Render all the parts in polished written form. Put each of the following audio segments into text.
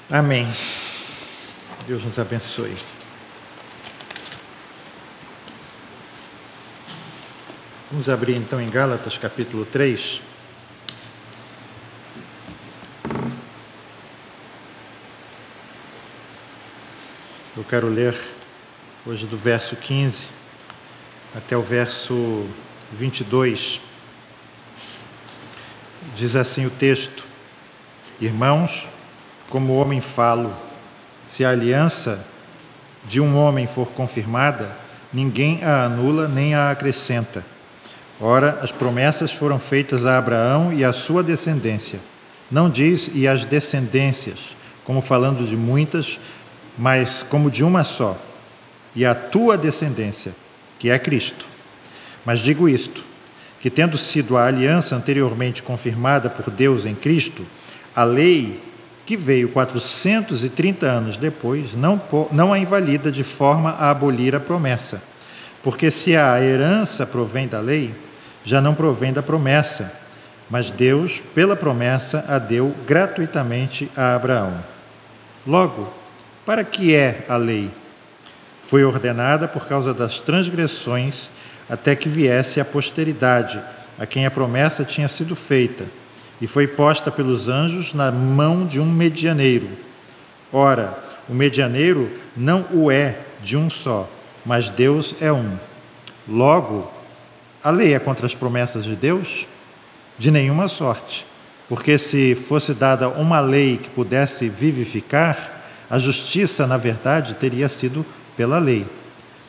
Amém. Deus nos abençoe. Vamos abrir então em Gálatas capítulo 3. Eu quero ler hoje do verso 15 até o verso 22. Diz assim o texto: Irmãos, como homem falo, se a aliança de um homem for confirmada, ninguém a anula nem a acrescenta. Ora, as promessas foram feitas a Abraão e à sua descendência. Não diz e as descendências, como falando de muitas, mas como de uma só, e a tua descendência, que é Cristo. Mas digo isto, que tendo sido a aliança anteriormente confirmada por Deus em Cristo, a lei, que veio 430 anos depois, não a invalida de forma a abolir a promessa. Porque se a herança provém da lei, já não provém da promessa, mas Deus, pela promessa, a deu gratuitamente a Abraão. Logo, para que é a lei? Foi ordenada por causa das transgressões, até que viesse a posteridade, a quem a promessa tinha sido feita, e foi posta pelos anjos na mão de um medianeiro. Ora, o medianeiro não o é de um só, mas Deus é um. Logo, a lei é contra as promessas de Deus? De nenhuma sorte, porque se fosse dada uma lei que pudesse vivificar, a justiça, na verdade, teria sido pela lei.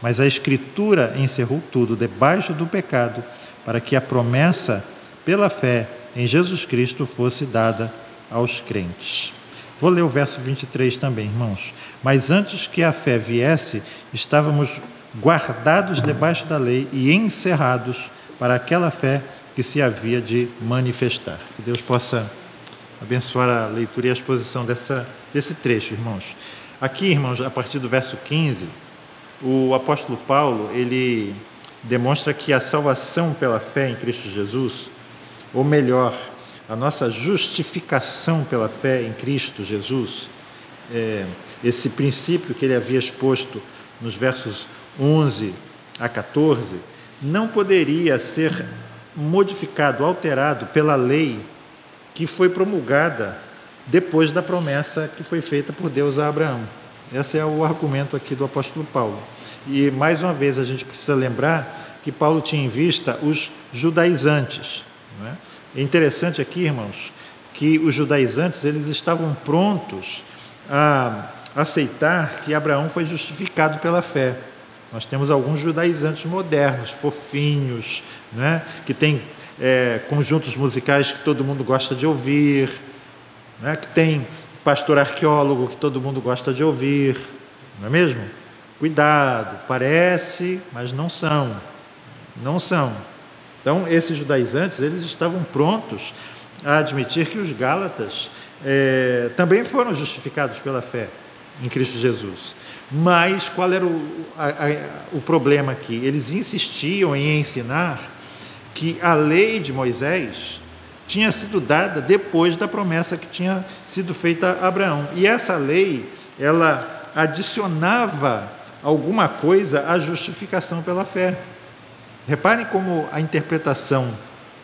Mas a Escritura encerrou tudo debaixo do pecado, para que a promessa, pela fé em Jesus Cristo, fosse dada aos crentes. Vou ler o verso 23 também, irmãos. Mas antes que a fé viesse, estávamos guardados debaixo da lei e encerrados para aquela fé que se havia de manifestar. Que Deus possa abençoar a leitura e a exposição desse trecho, irmãos. Aqui, irmãos, a partir do verso 15, o apóstolo Paulo, ele demonstra que a salvação pela fé em Cristo Jesus, ou melhor, a nossa justificação pela fé em Cristo Jesus, esse princípio que ele havia exposto nos versos 11 a 14, não poderia ser modificado, alterado pela lei que foi promulgada depois da promessa que foi feita por Deus a Abraão. Esse é o argumento aqui do apóstolo Paulo. E, mais uma vez, a gente precisa lembrar que Paulo tinha em vista os judaizantes. Não é? É interessante aqui, irmãos, que os judaizantes eles estavam prontos a aceitar que Abraão foi justificado pela fé. Nós temos alguns judaizantes modernos, fofinhos, né? Que têm conjuntos musicais que todo mundo gosta de ouvir, né? Que tem pastor arqueólogo que todo mundo gosta de ouvir, não é mesmo? Cuidado, parece, mas não são. Não são. Então, esses judaizantes, eles estavam prontos a admitir que os gálatas também foram justificados pela fé em Cristo Jesus. Mas qual era o problema aqui? Eles insistiam em ensinar que a lei de Moisés tinha sido dada depois da promessa que tinha sido feita a Abraão. E essa lei, ela adicionava alguma coisa à justificação pela fé. Reparem como a interpretação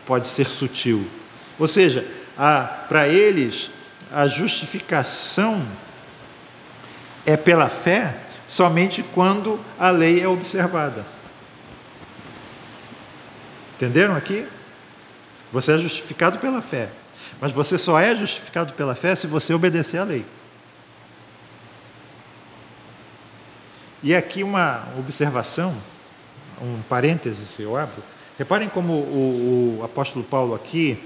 pode ser sutil. Ou seja, para eles, a justificação é pela fé somente quando a lei é observada. Entenderam aqui? Você é justificado pela fé, mas você só é justificado pela fé se você obedecer à lei. E aqui uma observação, um parênteses que eu abro. Reparem como o apóstolo Paulo aqui,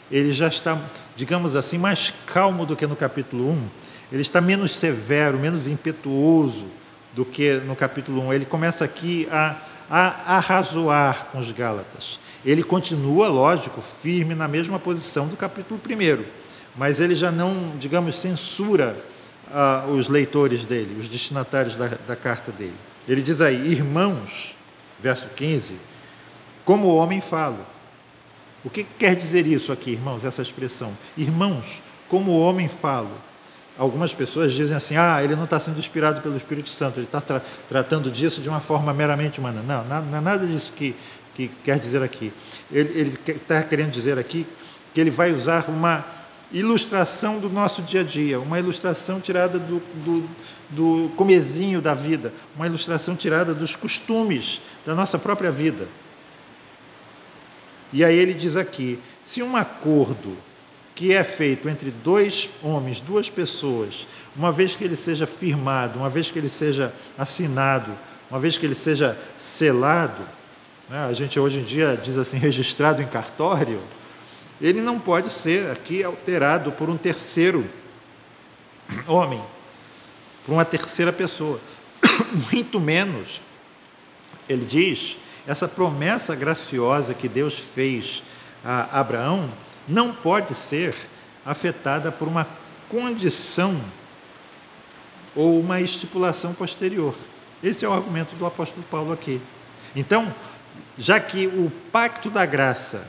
ele já está, digamos assim, mais calmo do que no capítulo 1. Ele está menos severo, menos impetuoso do que no capítulo 1. Ele começa aqui a arrazoar com os gálatas. Ele continua, lógico, firme na mesma posição do capítulo 1, mas ele já não, digamos, censura os leitores dele, os destinatários da carta dele. Ele diz aí, irmãos, verso 15, como homem falo. O que quer dizer isso aqui, irmãos, essa expressão? Irmãos, como homem falo. algumas pessoas dizem assim, ele não está sendo inspirado pelo Espírito Santo, ele está tratando disso de uma forma meramente humana. Não, não é nada disso que quer dizer aqui. Ele está querendo dizer aqui que ele vai usar uma ilustração do nosso dia a dia, uma ilustração tirada do comezinho da vida, uma ilustração tirada dos costumes da nossa própria vida. E aí ele diz aqui, se um acordo que é feito entre dois homens, duas pessoas, uma vez que ele seja firmado, uma vez que ele seja assinado, uma vez que ele seja selado, né, a gente hoje em dia diz assim, registrado em cartório, ele não pode ser aqui alterado por um terceiro homem, por uma terceira pessoa. Muito menos, ele diz, essa promessa graciosa que Deus fez a Abraão não pode ser afetada por uma condição ou uma estipulação posterior. Esse é o argumento do apóstolo Paulo aqui. Então, já que o pacto da graça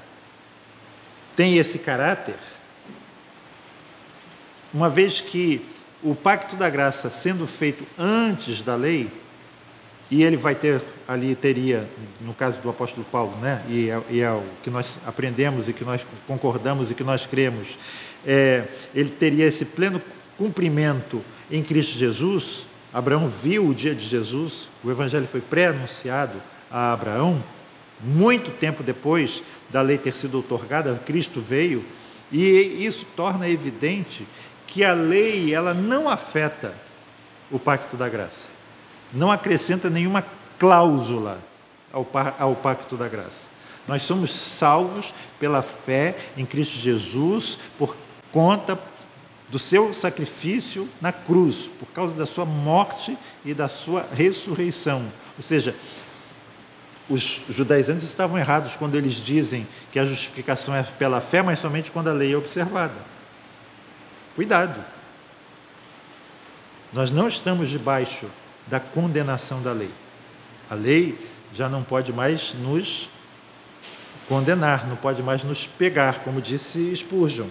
tem esse caráter, uma vez que o pacto da graça sendo feito antes da lei, e ele vai ter, ali teria, no caso do apóstolo Paulo, né? e é o que nós aprendemos e que nós concordamos e que nós cremos, ele teria esse pleno cumprimento em Cristo Jesus. Abraão viu o dia de Jesus, o evangelho foi pré-anunciado a Abraão, muito tempo depois da lei ter sido outorgada, Cristo veio, e isso torna evidente que a lei ela não afeta o pacto da graça. Não acrescenta nenhuma cláusula ao pacto da graça. Nós somos salvos pela fé em Cristo Jesus por conta do seu sacrifício na cruz, por causa da sua morte e da sua ressurreição. Ou seja, os judaizantes estavam errados quando eles dizem que a justificação é pela fé, mas somente quando a lei é observada. Cuidado! Nós não estamos debaixo da condenação da lei. A lei já não pode mais nos condenar, não pode mais nos pegar, como disse Spurgeon.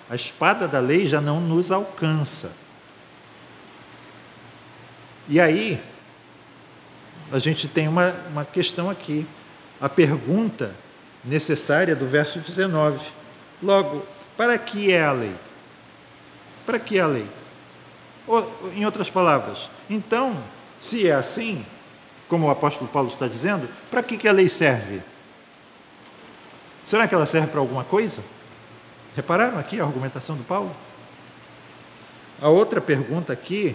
A espada da lei já não nos alcança. E aí, a gente tem uma questão aqui. A pergunta necessária do verso 19. Logo, para que é a lei? Para que é a lei? Ou, em outras palavras, então, se é assim, como o apóstolo Paulo está dizendo, para que a lei serve? Será que ela serve para alguma coisa? Repararam aqui a argumentação do Paulo? A outra pergunta aqui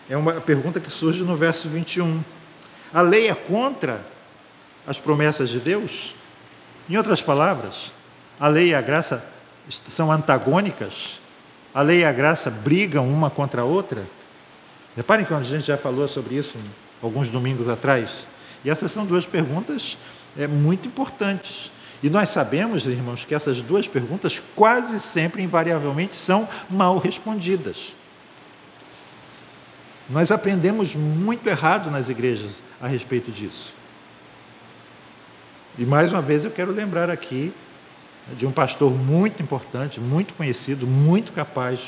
é uma pergunta que surge no verso 21. A lei é contra as promessas de Deus? Em outras palavras, a lei e a graça são antagônicas? A lei e a graça brigam uma contra a outra? Reparem que a gente já falou sobre isso alguns domingos atrás. E essas são duas perguntas muito importantes. E nós sabemos, irmãos, que essas duas perguntas quase sempre, invariavelmente, são mal respondidas. Nós aprendemos muito errado nas igrejas a respeito disso. E mais uma vez eu quero lembrar aqui de um pastor muito importante, muito conhecido, muito capaz,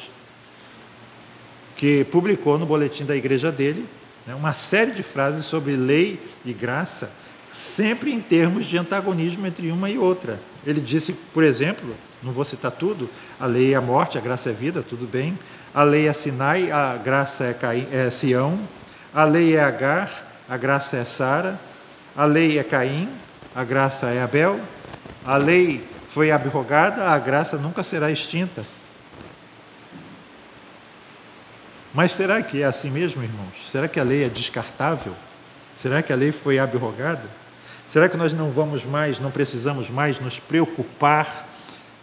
que publicou no boletim da igreja dele uma série de frases sobre lei e graça, sempre em termos de antagonismo entre uma e outra. Ele disse, por exemplo, não vou citar tudo, a lei é a morte, a graça é vida, tudo bem. A lei é Sinai, a graça é Sião. A lei é Agar, a graça é Sara. A lei é Caim, a graça é Abel. A lei foi abrogada, a graça nunca será extinta. Mas será que é assim mesmo, irmãos? Será que a lei é descartável? Será que a lei foi abrogada? Será que nós não precisamos mais nos preocupar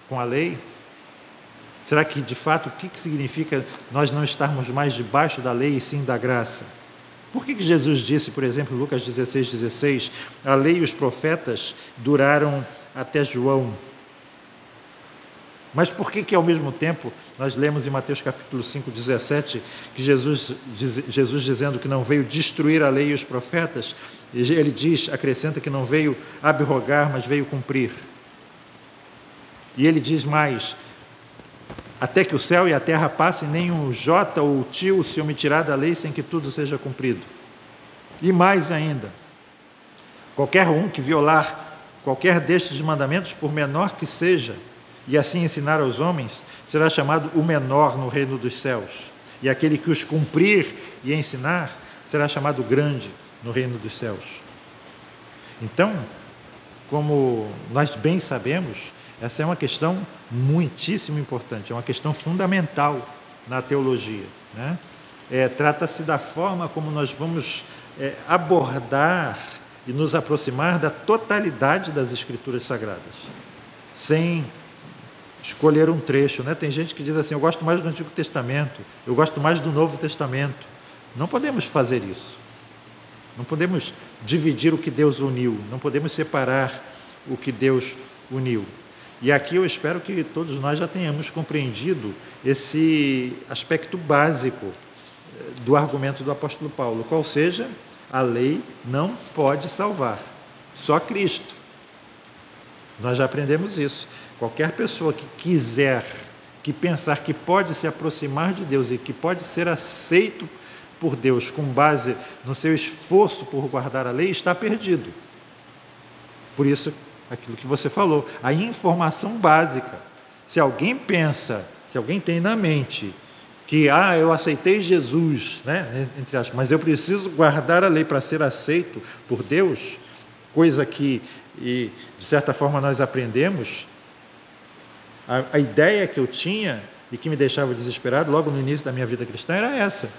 com a lei? Será que, de fato, o que significa nós não estarmos mais debaixo da lei e sim da graça? Por que Jesus disse, por exemplo, Lucas 16:16, a lei e os profetas duraram até João? Mas por que ao mesmo tempo, nós lemos em Mateus capítulo 5:17, que Jesus dizendo que não veio destruir a lei e os profetas, ele acrescenta que não veio abrogar, mas veio cumprir. E ele diz mais, até que o céu e a terra passem, nem um jota ou tio se omitirá da lei sem que tudo seja cumprido. E mais ainda, qualquer um que violar qualquer destes mandamentos, por menor que seja, e assim ensinar aos homens, será chamado o menor no reino dos céus. E aquele que os cumprir e ensinar, será chamado grande no reino dos céus. Então, como nós bem sabemos, essa é uma questão muitíssimo importante, é uma questão fundamental na teologia, né? Trata-se da forma como nós vamos abordar e nos aproximar da totalidade das Escrituras Sagradas, sem escolher um trecho, né? Tem gente que diz assim, eu gosto mais do Antigo Testamento, eu gosto mais do Novo Testamento. Não podemos fazer isso. Não podemos dividir o que Deus uniu, não podemos separar o que Deus uniu. E aqui eu espero que todos nós já tenhamos compreendido esse aspecto básico do argumento do apóstolo Paulo, qual seja, a lei não pode salvar, só Cristo. Nós já aprendemos isso. Qualquer pessoa que quiser, que pensar que pode se aproximar de Deus e que pode ser aceito por Deus com base no seu esforço por guardar a lei, está perdido. Por isso, aquilo que você falou, a informação básica. Se alguém pensa, se alguém tem na mente que, eu aceitei Jesus, né, entre aspas, mas eu preciso guardar a lei para ser aceito por Deus, coisa que, de certa forma, nós aprendemos, a ideia que eu tinha e que me deixava desesperado logo no início da minha vida cristã era essa.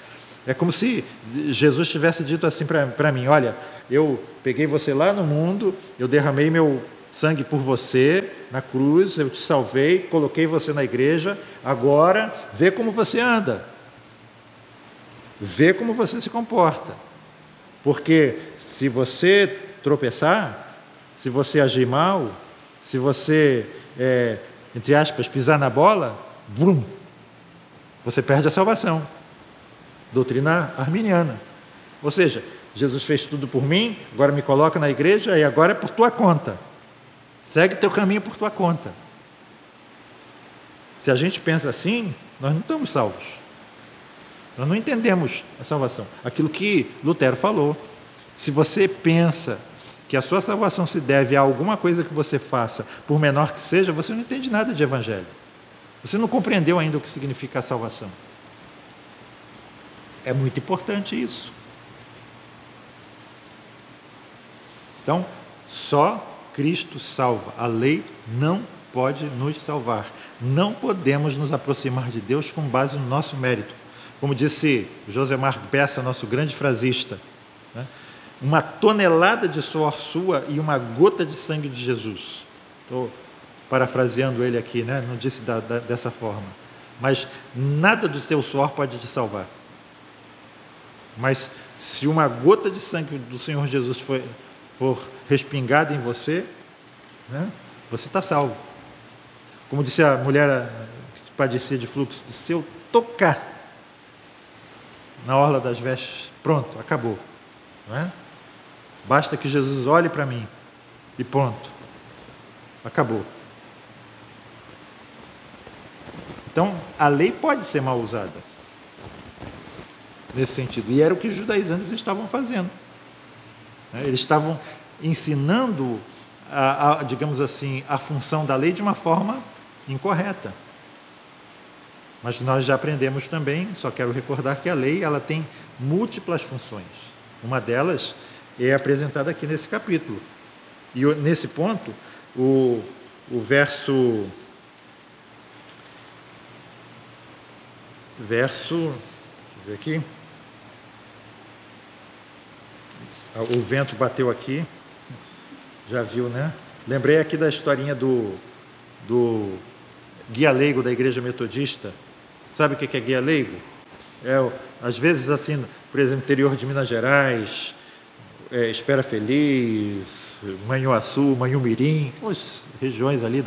É como se Jesus tivesse dito assim para mim, olha, eu peguei você lá no mundo, eu derramei meu sangue por você na cruz, eu te salvei, coloquei você na igreja, agora vê como você anda, vê como você se comporta, porque se você tropeçar, se você agir mal, se você, entre aspas, pisar na bola, brum, você perde a salvação. Doutrina arminiana. Ou seja, Jesus fez tudo por mim, agora me coloca na igreja e agora é por tua conta. Segue teu caminho por tua conta. Se a gente pensa assim, nós não estamos salvos. Nós não entendemos a salvação. Aquilo que Lutero falou. Se você pensa que a sua salvação se deve a alguma coisa que você faça, por menor que seja, você não entende nada de evangelho. Você não compreendeu ainda o que significa a salvação. É muito importante isso. Então, só Cristo salva. A lei não pode nos salvar. Não podemos nos aproximar de Deus com base no nosso mérito. Como disse Josemar Bessa, nosso grande frasista, né? Uma tonelada de suor sua e uma gota de sangue de Jesus. Estou parafraseando ele aqui, né? Não disse dessa forma. Mas nada do teu suor pode te salvar. Mas se uma gota de sangue do Senhor Jesus for respingada em você, né, você está salvo. Como disse a mulher que padecia de fluxo, se eu tocar na orla das vestes, pronto, acabou. Não é? Basta que Jesus olhe para mim e pronto, acabou. Então, a lei pode ser mal usada nesse sentido. E era o que os judaizantes estavam fazendo. Eles estavam ensinando, digamos assim, a função da lei de uma forma incorreta. Mas nós já aprendemos também, só quero recordar que a lei ela tem múltiplas funções. Uma delas é apresentada aqui nesse capítulo. E nesse ponto, o verso... Deixa eu ver aqui. O vento bateu aqui, já viu, né? Lembrei aqui da historinha do guia leigo da Igreja Metodista. Sabe o que é guia leigo? Às vezes, assim, por exemplo, interior de Minas Gerais, Espera Feliz, Manhuaçu, Manhumirim, as regiões ali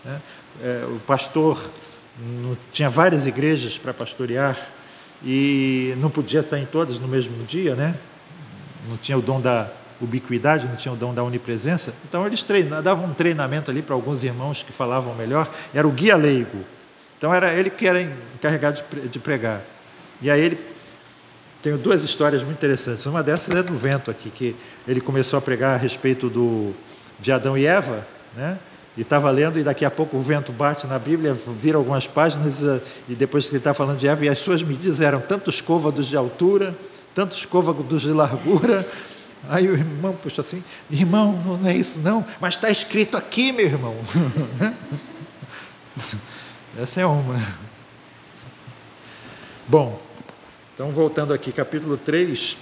né? O pastor tinha várias igrejas para pastorear e não podia estar em todas no mesmo dia, né? Não tinha o dom da ubiquidade, não tinha o dom da onipresença. Então, eles davam um treinamento ali para alguns irmãos que falavam melhor. Era o guia leigo. Então era ele que era encarregado de pregar. E aí ele tem duas histórias muito interessantes. Uma dessas é do vento aqui, que ele começou a pregar a respeito de Adão e Eva, né? E estava lendo, e daqui a pouco o vento bate na Bíblia, vira algumas páginas, e depois que ele está falando de Eva, e as suas medidas eram tantos côvados de altura, tantos côvados de largura. Aí o irmão puxa assim, irmão, não é isso não, mas está escrito aqui, meu irmão. Essa é uma. Bom, então voltando aqui, capítulo 3,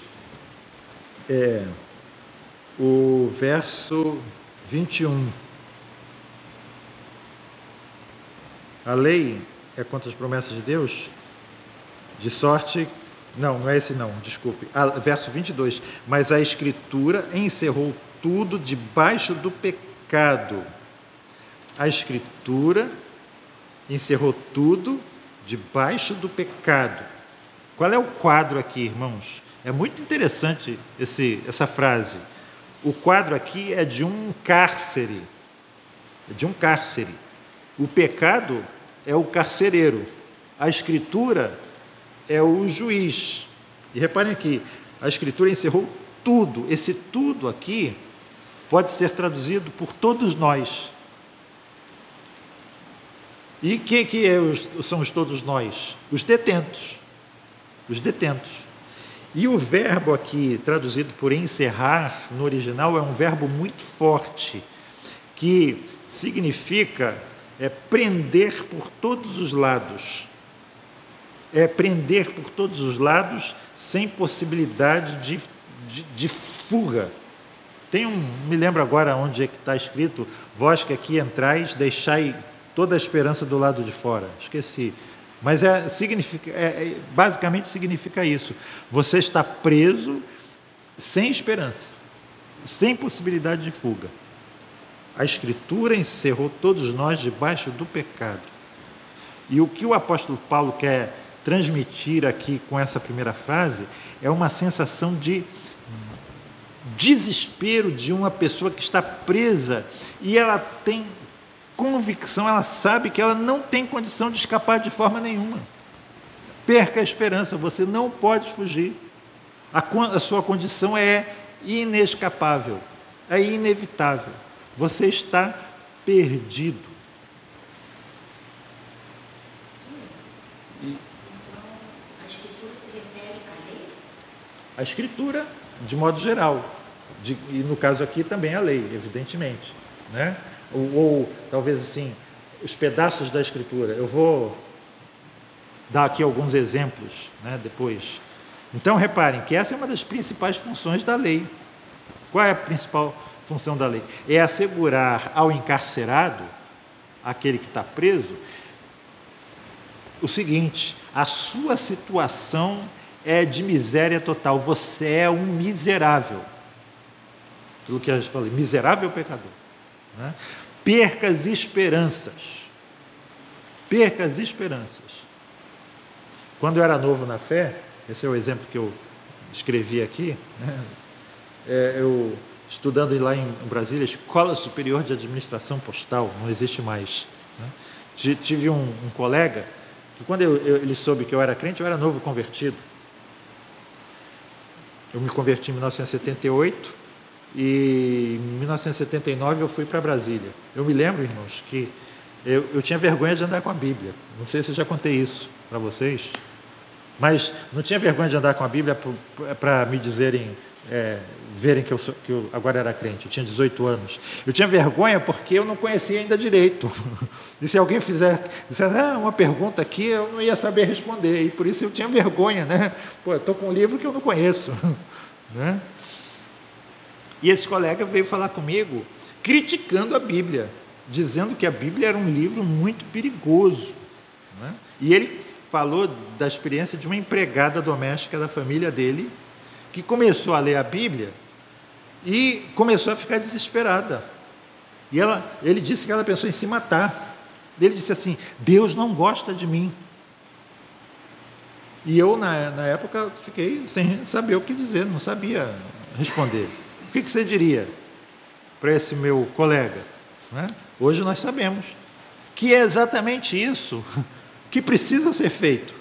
o verso 21. A lei é contra as promessas de Deus, de sorte... Não é esse não, desculpe. Verso 22. Mas a Escritura encerrou tudo debaixo do pecado. A Escritura encerrou tudo debaixo do pecado. Qual é o quadro aqui, irmãos? É muito interessante essa frase. O quadro aqui é de um cárcere. É de um cárcere. O pecado é o carcereiro. A Escritura é o juiz. E reparem aqui, a Escritura encerrou tudo. Esse tudo aqui pode ser traduzido por todos nós. E quem são os todos nós? Os detentos. Os detentos. E o verbo aqui, traduzido por encerrar, no original, é um verbo muito forte, que significa prender por todos os lados. É prender por todos os lados, sem possibilidade de fuga. Me lembro agora onde é que está escrito, vós que aqui entrais, deixai toda a esperança do lado de fora. Esqueci. Mas basicamente significa isso. Você está preso sem esperança, sem possibilidade de fuga. A Escritura encerrou todos nós debaixo do pecado. E o que o apóstolo Paulo quer transmitir aqui com essa primeira frase é uma sensação de desespero de uma pessoa que está presa e ela tem convicção, ela sabe que ela não tem condição de escapar de forma nenhuma. Perca a esperança, você não pode fugir. A sua condição é inescapável, é inevitável. Você está perdido. A Escritura se refere à lei? A Escritura, de modo geral. E no caso aqui também a lei, evidentemente. Né? Ou talvez assim, os pedaços da Escritura. Eu vou dar aqui alguns exemplos, né, depois. Então, reparem que essa é uma das principais funções da lei. Qual é a principal função da lei? É assegurar ao encarcerado, aquele que está preso, o seguinte: a sua situação é de miséria total, você é um miserável. Aquilo que a gente falou, miserável pecador. Né? Perca as esperanças. Perca as esperanças. Quando eu era novo na fé, esse é o exemplo que eu escrevi aqui, né? Eu estudando lá em Brasília, Escola Superior de Administração Postal, não existe mais. Né? Tive um colega que quando ele soube que eu era crente, eu era novo convertido. Eu me converti em 1978 e em 1979 eu fui para Brasília. Eu me lembro, irmãos, que eu tinha vergonha de andar com a Bíblia. Não sei se eu já contei isso para vocês, mas não tinha vergonha de andar com a Bíblia para me dizerem, verem que eu agora era crente. Eu tinha 18 anos. Eu tinha vergonha porque eu não conhecia ainda direito. E se alguém disser uma pergunta aqui, eu não ia saber responder. E por isso eu tinha vergonha, né? Pô, eu estou com um livro que eu não conheço. Né? E esse colega veio falar comigo, criticando a Bíblia, dizendo que a Bíblia era um livro muito perigoso. Né? E ele falou da experiência de uma empregada doméstica da família dele, que começou a ler a Bíblia e começou a ficar desesperada. E ele disse que ela pensou em se matar. Ele disse assim: Deus não gosta de mim. E eu, na época, fiquei sem saber o que dizer, não sabia responder. O que você diria para esse meu colega? Né? Hoje nós sabemos que é exatamente isso que precisa ser feito.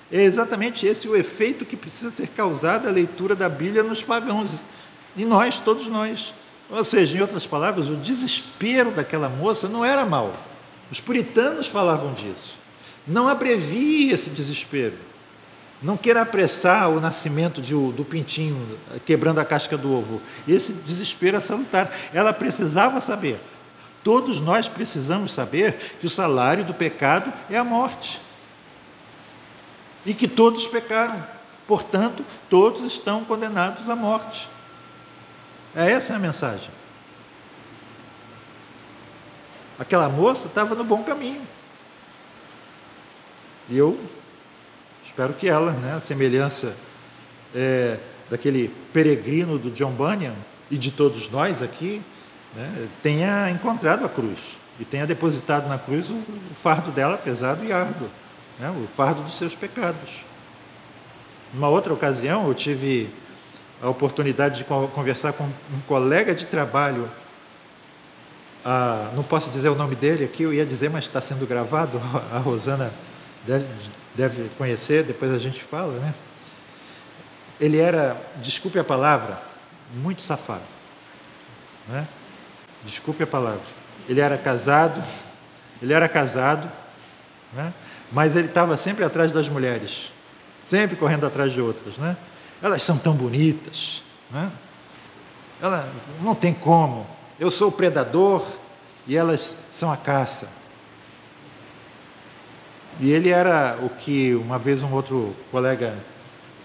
É exatamente esse o efeito que precisa ser causado à leitura da Bíblia nos pagãos, em nós, todos nós. Ou seja, em outras palavras, o desespero daquela moça não era mau. Os puritanos falavam disso. Não abrevie esse desespero. Não queira apressar o nascimento do pintinho, quebrando a casca do ovo. Esse desespero é salutar. Ela precisava saber. Todos nós precisamos saber que o salário do pecado é a morte. E que todos pecaram. Portanto, todos estão condenados à morte. Essa é a mensagem. Aquela moça estava no bom caminho. E eu espero que ela, a semelhança daquele peregrino do John Bunyan e de todos nós aqui, tenha encontrado a cruz e tenha depositado na cruz o fardo dela pesado e árduo, o fardo dos seus pecados. Numa outra ocasião, eu tive a oportunidade de conversar com um colega de trabalho, não posso dizer o nome dele aqui, eu ia dizer, mas está sendo gravado, a Rosana deve conhecer, depois a gente fala, Ele era, desculpe a palavra, muito safado, Desculpe a palavra. Ele era casado, mas ele estava sempre atrás das mulheres, sempre correndo atrás de outras, Elas são tão bonitas, Ela não tem como. Eu sou o predador e elas são a caça. E ele era o que uma vez um outro colega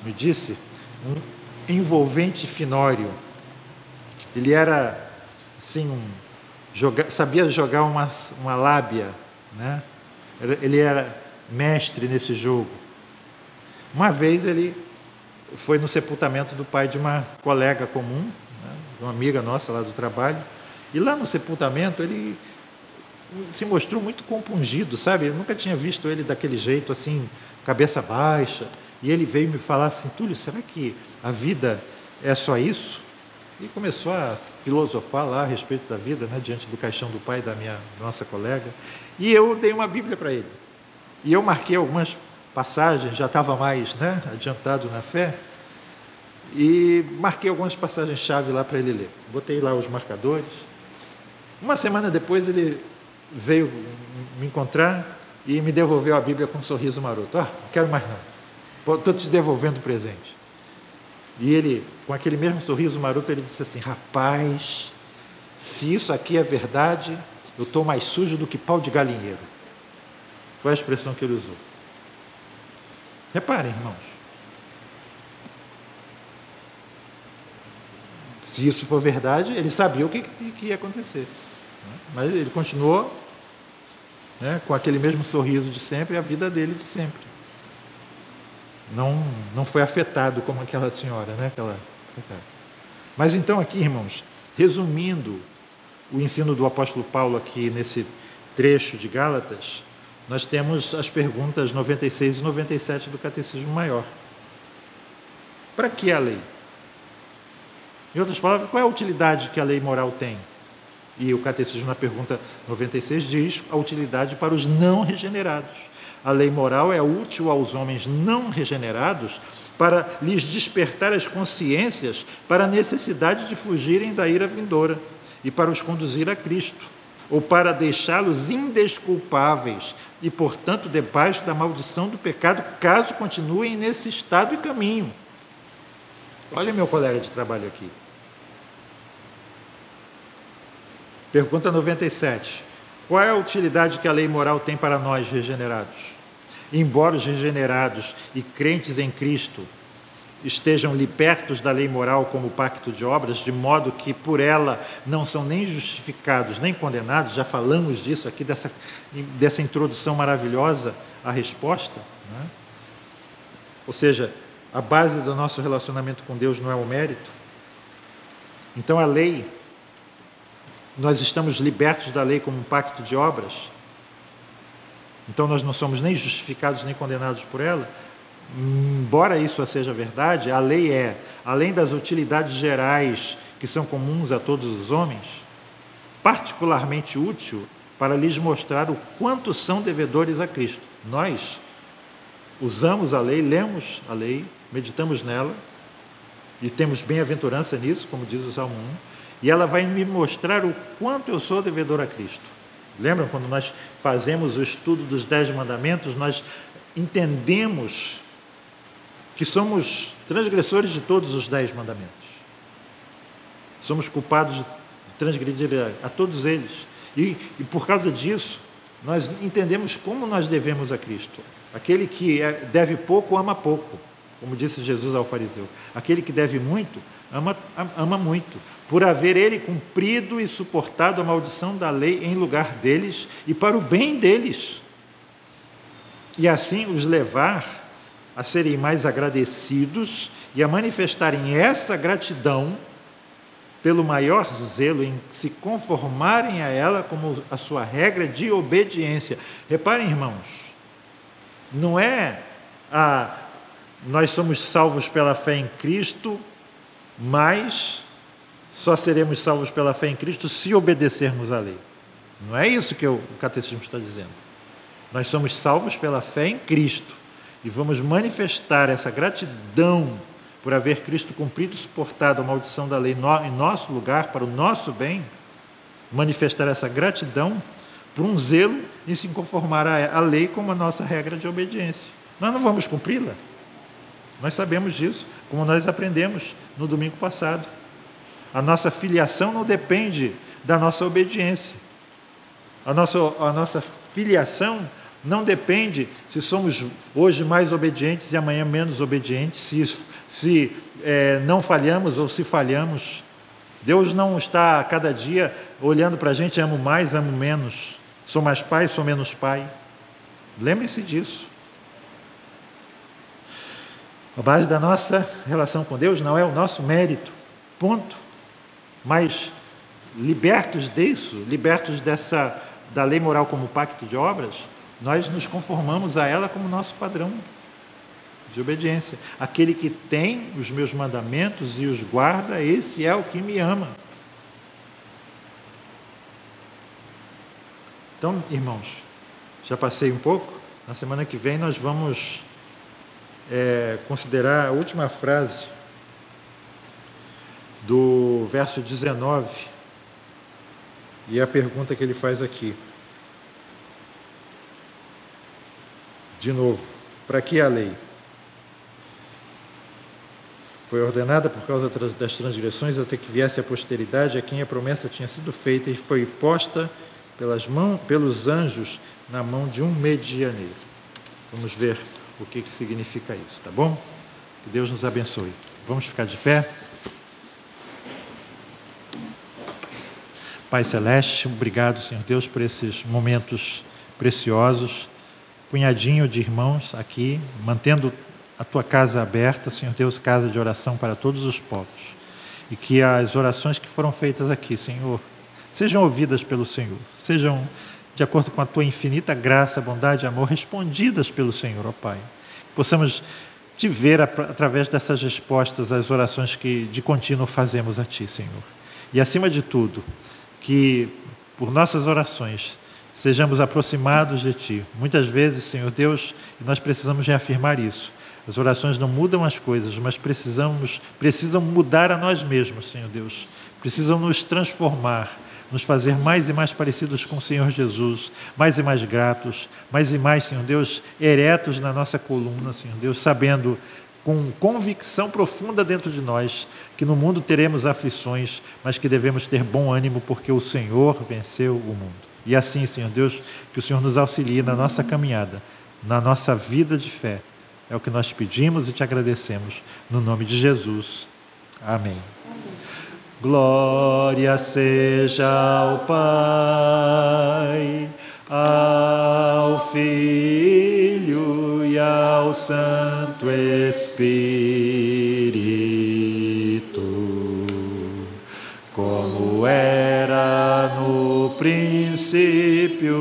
me disse, um envolvente finório. Ele era assim, sabia jogar uma lábia, Ele era mestre nesse jogo. Uma vez ele foi no sepultamento do pai de uma colega comum, de uma amiga nossa lá do trabalho, e lá no sepultamento ele se mostrou muito compungido, sabe? Eu nunca tinha visto ele daquele jeito, assim, cabeça baixa, e ele veio me falar assim, Túlio, será que a vida é só isso? E começou a filosofar lá a respeito da vida, diante do caixão do pai da nossa colega, e eu dei uma Bíblia para ele, e eu marquei algumas passagens, já estava mais adiantado na fé, e marquei algumas passagens-chave lá para ele ler, botei lá os marcadores. Uma semana depois ele veio me encontrar e me devolveu a Bíblia com um sorriso maroto. Não quero mais não, estou te devolvendo o presente. E ele, com aquele mesmo sorriso maroto, ele disse assim, rapaz, se isso aqui é verdade, eu estou mais sujo do que pau de galinheiro. Foi a expressão que ele usou. Reparem, irmãos, se isso for verdade, ele sabia o que ia acontecer. Mas ele continuou com aquele mesmo sorriso de sempre, a vida dele de sempre. Não foi afetado como aquela senhora, Mas então aqui, irmãos, resumindo o ensino do apóstolo Paulo aqui nesse trecho de Gálatas, nós temos as perguntas 96 e 97 do Catecismo Maior. Para que a lei? Em outras palavras, qual é a utilidade que a lei moral tem? E o Catecismo, na pergunta 96, diz a utilidade para os não regenerados. A lei moral é útil aos homens não regenerados para lhes despertar as consciências para a necessidade de fugirem da ira vindoura e para os conduzir a Cristo, ou para deixá-los indesculpáveis e, portanto, debaixo da maldição do pecado, caso continuem nesse estado e caminho. Olha meu colega de trabalho aqui. Pergunta 97. Qual é a utilidade que a lei moral tem para nós regenerados? Embora os regenerados e crentes em Cristo estejam libertos da lei moral como pacto de obras, de modo que por ela não são nem justificados nem condenados, já falamos disso aqui, dessa introdução maravilhosa à resposta, Ou seja, a base do nosso relacionamento com Deus não é o mérito. Então a lei, nós estamos libertos da lei como um pacto de obras, então nós não somos nem justificados nem condenados por ela. Embora isso seja verdade, a lei além das utilidades gerais que são comuns a todos os homens, particularmente útil para lhes mostrar o quanto são devedores a Cristo. nós usamos a lei, lemos a lei, meditamos nela, e temos bem-aventurança nisso, como diz o Salmo 1, e ela vai me mostrar o quanto eu sou devedor a Cristo. Lembram quando nós fazemos o estudo dos 10 mandamentos, nós entendemos que somos transgressores de todos os 10 mandamentos. Somos culpados de transgredir a todos eles. E por causa disso, nós entendemos como nós devemos a Cristo. Aquele que deve pouco, ama pouco, como disse Jesus ao fariseu. Aquele que deve muito, ama muito, por haver ele cumprido e suportado a maldição da lei em lugar deles e para o bem deles. E assim os levar a serem mais agradecidos e a manifestarem essa gratidão pelo maior zelo em se conformarem a ela como a sua regra de obediência. Reparem, irmãos, não é nós somos salvos pela fé em Cristo, mas só seremos salvos pela fé em Cristo se obedecermos à lei. Não é isso que o catecismo está dizendo. Nós somos salvos pela fé em Cristo e vamos manifestar essa gratidão por haver Cristo cumprido e suportado a maldição da lei em nosso lugar, para o nosso bem, manifestar essa gratidão por um zelo em se conformar à lei como a nossa regra de obediência. Nós não vamos cumpri-la. Nós sabemos disso, como nós aprendemos no domingo passado. A nossa filiação não depende da nossa obediência. A nossa filiação não depende se somos hoje mais obedientes e amanhã menos obedientes, se não falhamos ou se falhamos. Deus não está a cada dia olhando para a gente, amo mais, amo menos, sou mais pai, sou menos pai. Lembre-se disso. A base da nossa relação com Deus não é o nosso mérito, ponto. Mas libertos disso, libertos da lei moral como pacto de obras, nós nos conformamos a ela como nosso padrão de obediência. Aquele que tem os meus mandamentos e os guarda, esse é o que me ama. Então, irmãos, já passei um pouco. Na semana que vem nós vamos considerar a última frase do verso 19 e a pergunta que ele faz aqui. De novo, para que a lei? Foi ordenada por causa das transgressões até que viesse a posteridade a quem a promessa tinha sido feita e foi posta pelos anjos na mão de um medianeiro. Vamos ver o que significa isso, tá bom? Que Deus nos abençoe. Vamos ficar de pé? Pai Celeste, obrigado, Senhor Deus, por esses momentos preciosos, punhadinho de irmãos aqui, mantendo a Tua casa aberta, Senhor Deus, casa de oração para todos os povos, e que as orações que foram feitas aqui, Senhor, sejam ouvidas pelo Senhor, sejam, de acordo com a Tua infinita graça, bondade e amor, respondidas pelo Senhor, ó Pai. Que possamos Te ver através dessas respostas às orações que de contínuo fazemos a Ti, Senhor. E, acima de tudo, que por nossas orações sejamos aproximados de Ti. Muitas vezes, Senhor Deus, nós precisamos reafirmar isso. As orações não mudam as coisas, mas precisam mudar a nós mesmos, Senhor Deus. Precisam nos transformar, nos fazer mais e mais parecidos com o Senhor Jesus, mais e mais gratos, mais e mais, Senhor Deus, eretos na nossa coluna, Senhor Deus, sabendo com convicção profunda dentro de nós que no mundo teremos aflições, mas que devemos ter bom ânimo porque o Senhor venceu o mundo. E assim, Senhor Deus, que o Senhor nos auxilie na nossa caminhada, na nossa vida de fé. É o que nós pedimos e Te agradecemos. No nome de Jesus. Amém. Glória seja ao Pai, ao Filho e ao Santo Espírito, como era no princípio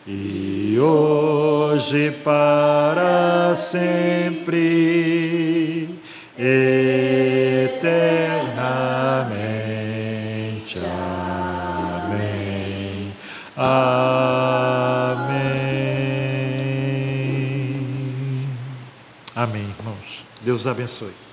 e hoje para sempre, eternamente. Amém. Amém. Amém, irmãos. Deus os abençoe.